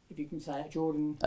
if you can say it, Jordan.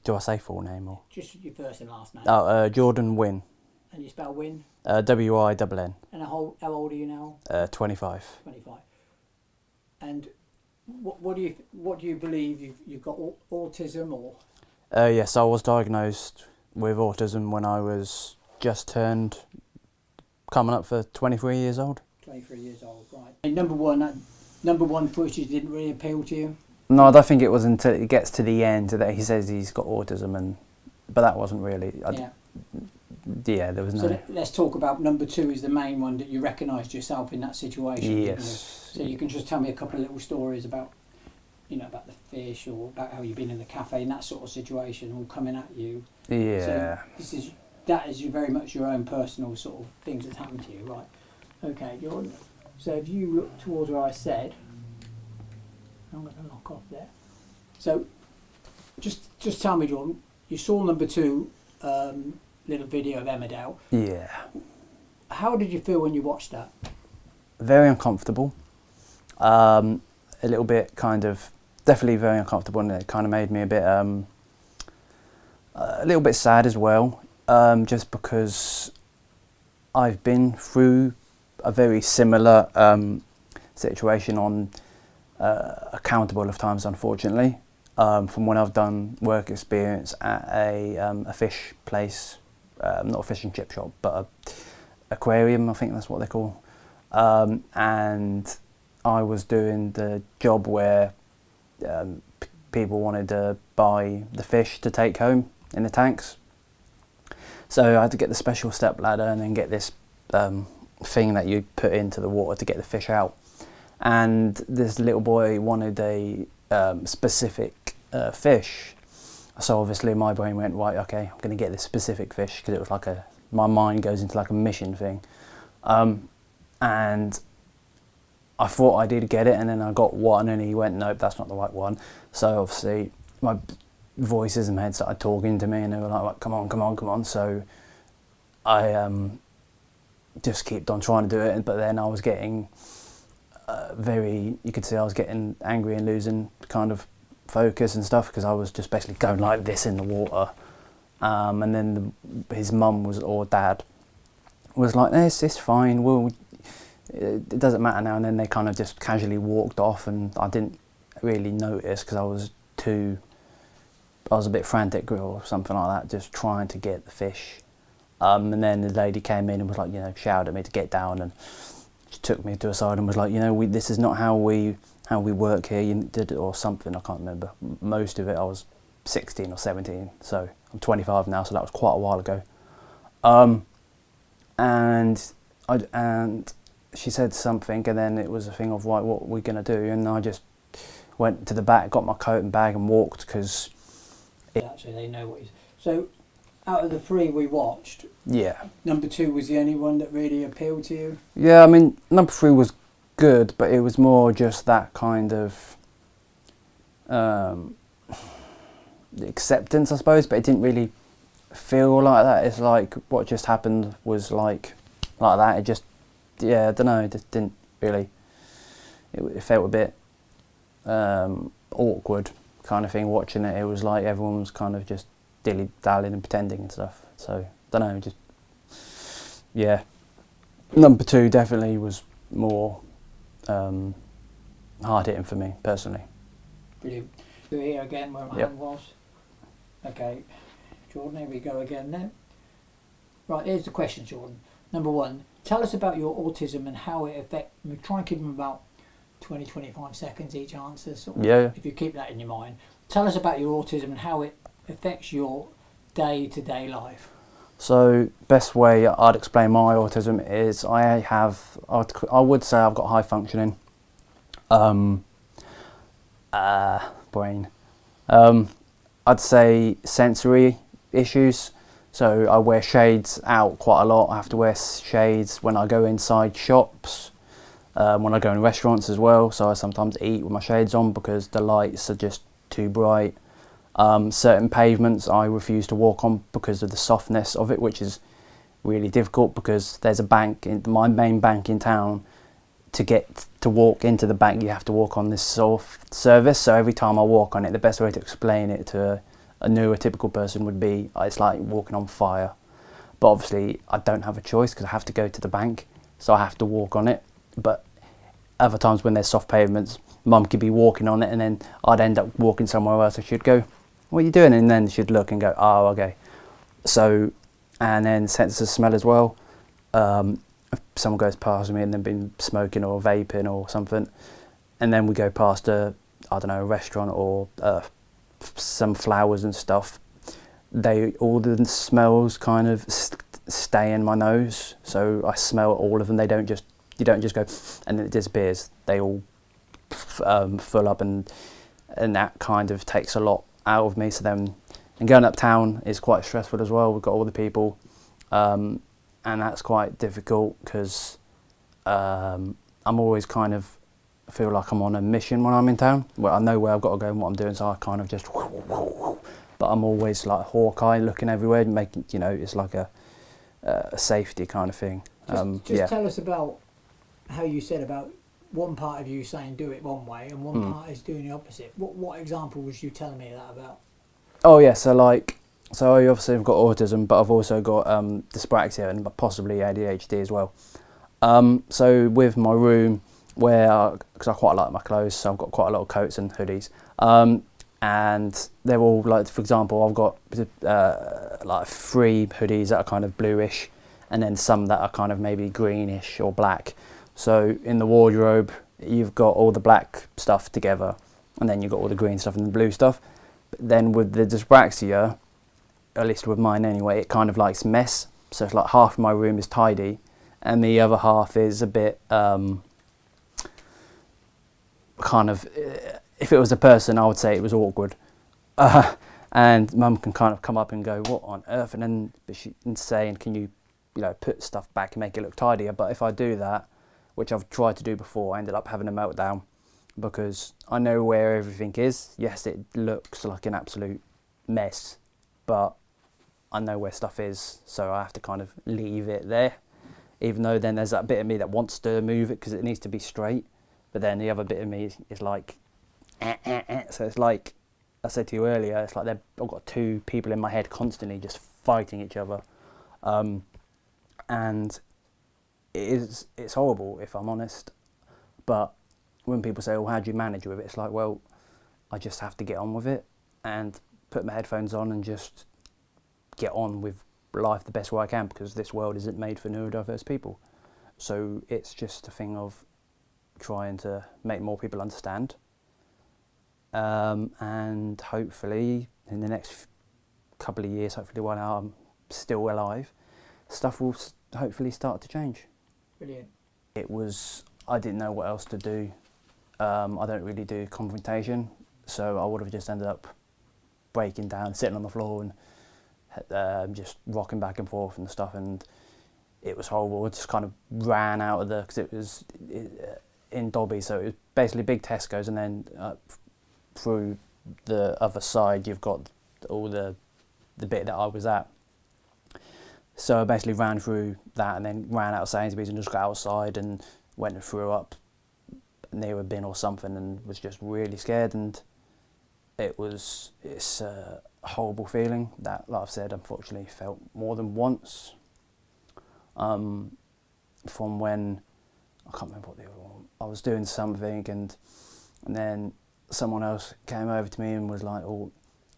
Do I say full name or Just your first and last name. Oh, Jordan Wynn. And you spell Win. Winn. And how old are you now? 25. 25. And what do you believe you've got autism or? Yes, I was diagnosed with autism when I was just coming up for 23 years old. 23 years old, right. And number one footage didn't really appeal to you? No, I don't think it was until it gets to the end that he says he's got autism, but that wasn't really. Yeah, there was no. So let's talk about number 2 is the main one that you recognised yourself in that situation. Yes. So you can just tell me a couple of little stories about, about the fish or about how you've been in the cafe and that sort of situation all coming at you. Yeah. So that is very much your own personal sort of things that's happened to you, right? Okay, Jordan. So if you look towards where I said, I'm going to knock off there. So just tell me, Jordan, you saw number 2 little video of Emmerdale. Yeah. How did you feel when you watched that? Very uncomfortable. A little bit definitely very uncomfortable, and it kind of made me a little bit sad as well, just because I've been through a very similar situation on a countable of times, unfortunately, from when I've done work experience at a fish place, not a fish and chip shop, but a aquarium, I think that's what they call. And I was doing the job where people wanted to buy the fish to take home in the tanks. So I had to get the special step ladder and then get this thing that you put into the water to get the fish out. And this little boy wanted a specific fish. So obviously my brain went, right, okay, I'm going to get this specific fish, because it was like my mind goes into like a mission thing. And I thought I did get it, and then I got one, and he went, nope, that's not the right one. So obviously my voices in my head started talking to me, and they were like, come on. So I just kept on trying to do it, but then I was getting you could see I was getting angry and losing kind of focus and stuff, because I was just basically going like this in the water. And then his mum or dad was like, it's fine, it doesn't matter now. And then they kind of just casually walked off, and I didn't really notice because I was a bit frantic or something like that, just trying to get the fish. And then the lady came in and was like, shouted at me to get down, and she took me to a side and was like, this is not how we work here, you did it, or something, I can't remember. Most of it, I was 16 or 17, so I'm 25 now, so that was quite a while ago. And she said something, and then it was a thing of, right, what are we going to do? And I just went to the back, got my coat and bag and walked, because... Actually, they know what he's... So, out of the 3 we watched, yeah, number 2 was the only one that really appealed to you? Yeah, I mean, number 3 was good, but it was more just that kind of acceptance, I suppose, but it didn't really feel like that. It's like what just happened was like that. It just, I don't know, it just didn't really, it felt a bit awkward kind of thing watching it. It was like everyone was kind of just dilly-dallying and pretending and stuff. So, I don't know, just, yeah. Number 2 definitely was more hard-hitting for me, personally. Brilliant. So here again where my hand was. Okay, Jordan, here we go again then. Right, here's the question, Jordan. Number 1, tell us about your autism and how it affects... We try and keep them about 20-25 seconds each answer, sort of, if you keep that in your mind. Tell us about your autism and how it affects your day-to-day life. So, best way I'd explain my autism is I would say I've got high functioning brain. I'd say sensory issues. So I wear shades out quite a lot. I have to wear shades when I go inside shops, when I go in restaurants as well. So I sometimes eat with my shades on because the lights are just too bright. Certain pavements I refuse to walk on because of the softness of it, which is really difficult because there's a bank, my main bank in town to get to walk into the bank, you have to walk on this soft surface. So every time I walk on it, the best way to explain it to a neurotypical person would be it's like walking on fire. But obviously I don't have a choice because I have to go to the bank, so I have to walk on it. But other times when there's soft pavements, Mum could be walking on it and then I'd end up walking somewhere else, and she'd go, "What are you doing?" And then she'd look and go, "Oh, okay." So, and then sense of smell as well. If someone goes past me and they've been smoking or vaping or something, and then we go past a restaurant or some flowers and stuff, all the smells kind of stay in my nose, so I smell all of them. You don't just go and then it disappears. They all fill up, and that kind of takes a lot out of me. So then, and going uptown is quite stressful as well. We've got all the people, and that's quite difficult because I'm always kind of feel like I'm on a mission when I'm in town. Well, I know where I've got to go and what I'm doing, so I kind of just. But I'm always like Hawkeye, looking everywhere, making it's like a safety kind of thing. Just tell us about how you said about one part of you saying do it one way and one part is doing the opposite. What example was you telling me that about? Oh yeah, so I obviously have got autism, but I've also got dyspraxia and possibly ADHD as well. So with my room, because I quite like my clothes, so I've got quite a lot of coats and hoodies, and they're all like, for example, I've got like 3 hoodies that are kind of bluish, and then some that are kind of maybe greenish or black. So in the wardrobe, you've got all the black stuff together, and then you've got all the green stuff and the blue stuff. But then with the dyspraxia, at least with mine anyway, it kind of likes mess. So it's like half of my room is tidy, and the other half is a bit kind of. If it was a person, I would say it was awkward. And Mum can kind of come up and go, "What on earth?" And then she's saying, "Can you, put stuff back and make it look tidier?" But if I do that, which I've tried to do before, I ended up having a meltdown because I know where everything is. Yes, it looks like an absolute mess, but I know where stuff is, so I have to kind of leave it there. Even though then there's that bit of me that wants to move it because it needs to be straight, but then the other bit of me is like, So it's like I said to you earlier, it's like I've got 2 people in my head constantly just fighting each other, and it's horrible if I'm honest. But when people say, "Well, how do you manage with it?" It's like, well, I just have to get on with it and put my headphones on and just get on with life the best way I can, because this world isn't made for neurodiverse people. So it's just a thing of trying to make more people understand, and hopefully in the next couple of years, hopefully while I'm still alive, stuff will hopefully start to change. Brilliant. I didn't know what else to do. I don't really do confrontation, so I would have just ended up breaking down, sitting on the floor and just rocking back and forth and stuff, and it was horrible. I just kind of ran out of because it was in Dobby, so it was basically big Tesco's, and then through the other side you've got all the bit that I was at. So I basically ran through that and then ran out of Sainsbury's and just got outside and went and threw up near a bin or something, and was just really scared. And it's a horrible feeling that, like I've said, unfortunately felt more than once. From when, I can't remember what the other one, I was doing something and then someone else came over to me and was like, "Oh,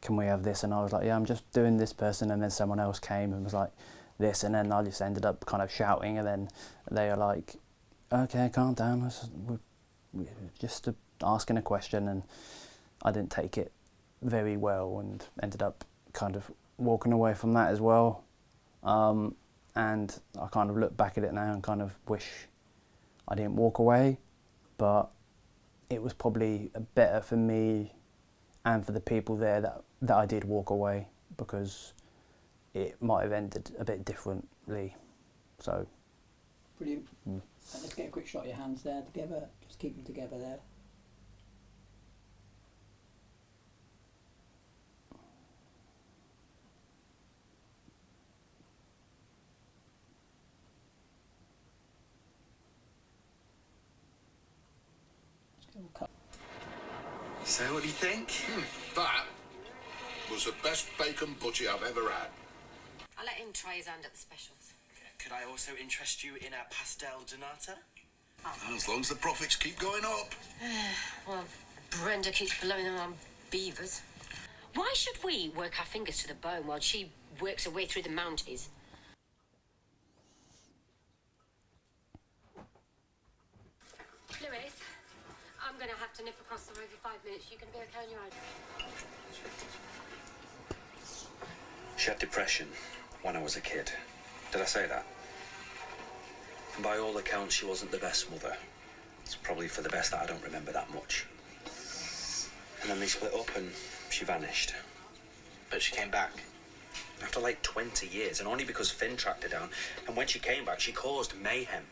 can we have this?" And I was like, "Yeah, I'm just doing this person." And then someone else came and was like, "This," and then I just ended up kind of shouting, and then they were like, "Okay, calm down, we're just asking a question," and I didn't take it very well and ended up kind of walking away from that as well. And I kind of look back at it now and kind of wish I didn't walk away, but it was probably better for me and for the people there that I did walk away, because it might have ended a bit differently. So brilliant. Let's get a quick shot of your hands there together. Just keep them together there. So, what do you think? That was the best bacon butty I've ever had. I'll let him try his hand at the specials. Could I also interest you in a pastel donata? As long as the profits keep going up. Well, Brenda keeps blowing them on beavers. Why should we work our fingers to the bone while she works her way through the Mounties? Louis, I'm going to have to nip across the road for 5 minutes. You can be okay on your own. She had depression when I was a kid. Did I say that? And by all accounts, she wasn't the best mother. It's probably for the best that I don't remember that much. And then they split up and she vanished. But she came back. After like 20 years, and only because Finn tracked her down. And when she came back, she caused mayhem.